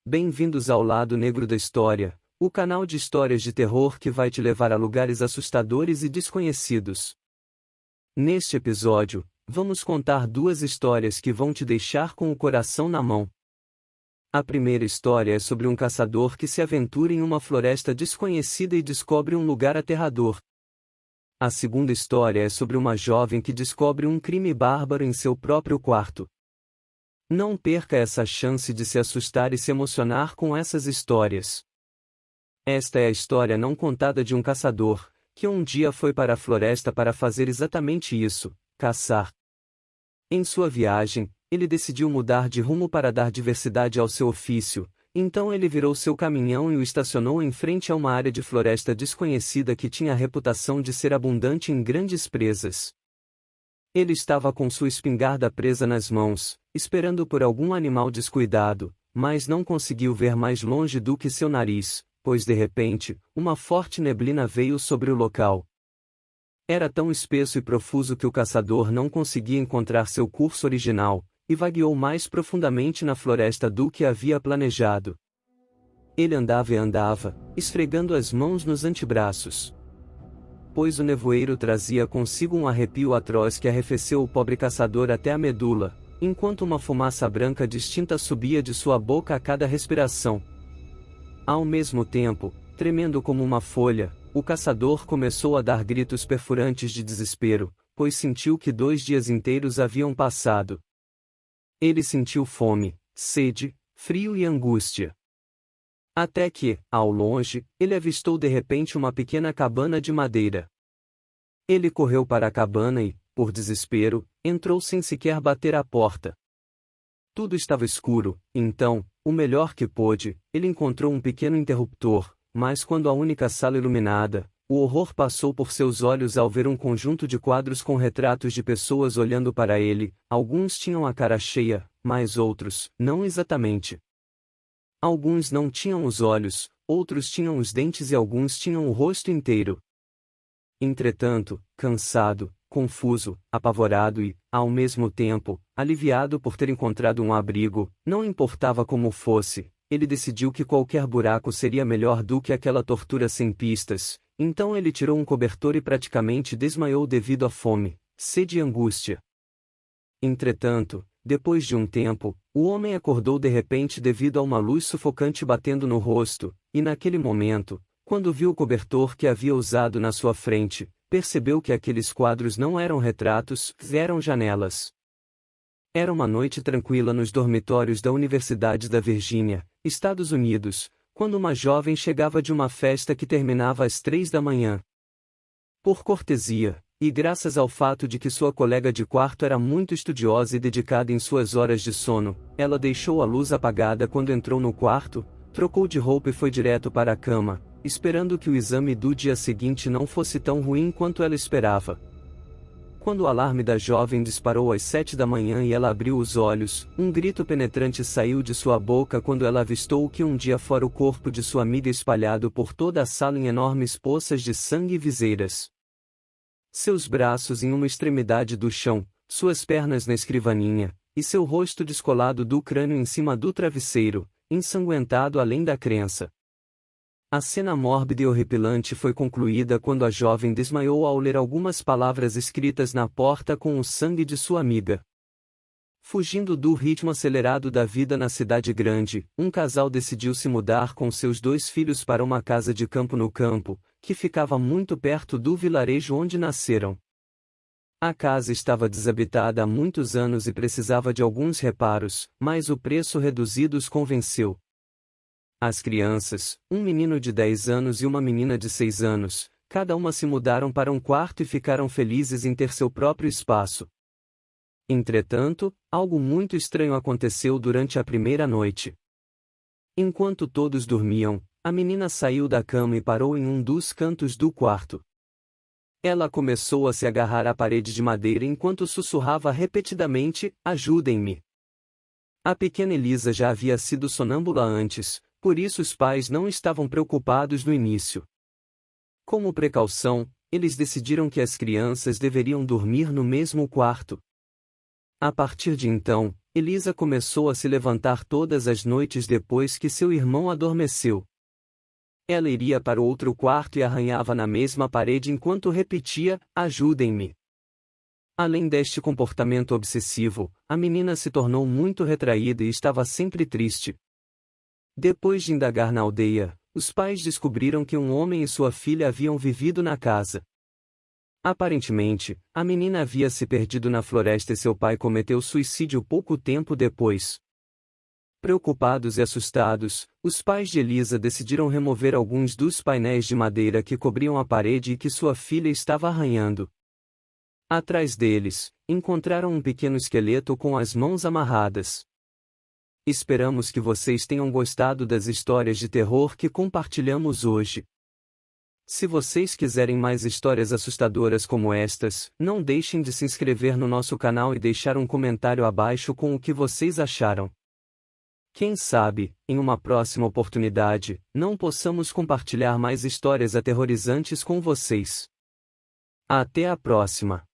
Bem-vindos ao Lado Negro da História, o canal de histórias de terror que vai te levar a lugares assustadores e desconhecidos. Neste episódio, vamos contar duas histórias que vão te deixar com o coração na mão. A primeira história é sobre um caçador que se aventura em uma floresta desconhecida e descobre um lugar aterrador. A segunda história é sobre uma jovem que descobre um crime bárbaro em seu próprio quarto. Não perca essa chance de se assustar e se emocionar com essas histórias. Esta é a história não contada de um caçador, que um dia foi para a floresta para fazer exatamente isso, caçar. Em sua viagem, ele decidiu mudar de rumo para dar diversidade ao seu ofício, então ele virou seu caminhão e o estacionou em frente a uma área de floresta desconhecida que tinha a reputação de ser abundante em grandes presas. Ele estava com sua espingarda presa nas mãos, esperando por algum animal descuidado, mas não conseguiu ver mais longe do que seu nariz, pois de repente, uma forte neblina veio sobre o local. Era tão espesso e profuso que o caçador não conseguia encontrar seu curso original, e vagueou mais profundamente na floresta do que havia planejado. Ele andava e andava, esfregando as mãos nos antebraços, pois o nevoeiro trazia consigo um arrepio atroz que arrefeceu o pobre caçador até a medula, enquanto uma fumaça branca distinta subia de sua boca a cada respiração. Ao mesmo tempo, tremendo como uma folha, o caçador começou a dar gritos perfurantes de desespero, pois sentiu que 2 dias inteiros haviam passado. Ele sentiu fome, sede, frio e angústia. Até que, ao longe, ele avistou de repente uma pequena cabana de madeira. Ele correu para a cabana e, por desespero, entrou sem sequer bater à porta. Tudo estava escuro, então, o melhor que pôde, ele encontrou um pequeno interruptor, mas quando a única sala iluminada, o horror passou por seus olhos ao ver um conjunto de quadros com retratos de pessoas olhando para ele. Alguns tinham a cara cheia, mas outros, não exatamente. Alguns não tinham os olhos, outros tinham os dentes e alguns tinham o rosto inteiro. Entretanto, cansado, confuso, apavorado e, ao mesmo tempo, aliviado por ter encontrado um abrigo, não importava como fosse, ele decidiu que qualquer buraco seria melhor do que aquela tortura sem pistas, então ele tirou um cobertor e praticamente desmaiou devido à fome, sede e angústia. Entretanto, depois de um tempo, o homem acordou de repente devido a uma luz sufocante batendo no rosto, e naquele momento, quando viu o cobertor que havia usado na sua frente, percebeu que aqueles quadros não eram retratos, eram janelas. Era uma noite tranquila nos dormitórios da Universidade da Virgínia, Estados Unidos, quando uma jovem chegava de uma festa que terminava às 3 da manhã. Por cortesia, e graças ao fato de que sua colega de quarto era muito estudiosa e dedicada em suas horas de sono, ela deixou a luz apagada quando entrou no quarto, trocou de roupa e foi direto para a cama, esperando que o exame do dia seguinte não fosse tão ruim quanto ela esperava. Quando o alarme da jovem disparou às 7 da manhã e ela abriu os olhos, um grito penetrante saiu de sua boca quando ela avistou o que um dia fora o corpo de sua amiga espalhado por toda a sala em enormes poças de sangue e viseiras. Seus braços em uma extremidade do chão, suas pernas na escrivaninha, e seu rosto descolado do crânio em cima do travesseiro, ensanguentado além da crença. A cena mórbida e horripilante foi concluída quando a jovem desmaiou ao ler algumas palavras escritas na porta com o sangue de sua amiga. Fugindo do ritmo acelerado da vida na cidade grande, um casal decidiu se mudar com seus 2 filhos para uma casa de campo no campo, que ficava muito perto do vilarejo onde nasceram. A casa estava desabitada há muitos anos e precisava de alguns reparos, mas o preço reduzido os convenceu. As crianças, um menino de 10 anos e uma menina de 6 anos, cada uma se mudaram para um quarto e ficaram felizes em ter seu próprio espaço. Entretanto, algo muito estranho aconteceu durante a primeira noite. Enquanto todos dormiam, a menina saiu da cama e parou em um dos cantos do quarto. Ela começou a se agarrar à parede de madeira enquanto sussurrava repetidamente: "Ajudem-me!". A pequena Elisa já havia sido sonâmbula antes, por isso os pais não estavam preocupados no início. Como precaução, eles decidiram que as crianças deveriam dormir no mesmo quarto. A partir de então, Elisa começou a se levantar todas as noites depois que seu irmão adormeceu. Ela iria para outro quarto e arranhava na mesma parede enquanto repetia: ajudem-me. Além deste comportamento obsessivo, a menina se tornou muito retraída e estava sempre triste. Depois de indagar na aldeia, os pais descobriram que um homem e sua filha haviam vivido na casa. Aparentemente, a menina havia se perdido na floresta e seu pai cometeu suicídio pouco tempo depois. Preocupados e assustados, os pais de Elisa decidiram remover alguns dos painéis de madeira que cobriam a parede e que sua filha estava arranhando. Atrás deles, encontraram um pequeno esqueleto com as mãos amarradas. Esperamos que vocês tenham gostado das histórias de terror que compartilhamos hoje. Se vocês quiserem mais histórias assustadoras como estas, não deixem de se inscrever no nosso canal e deixar um comentário abaixo com o que vocês acharam. Quem sabe, em uma próxima oportunidade, não possamos compartilhar mais histórias aterrorizantes com vocês. Até a próxima!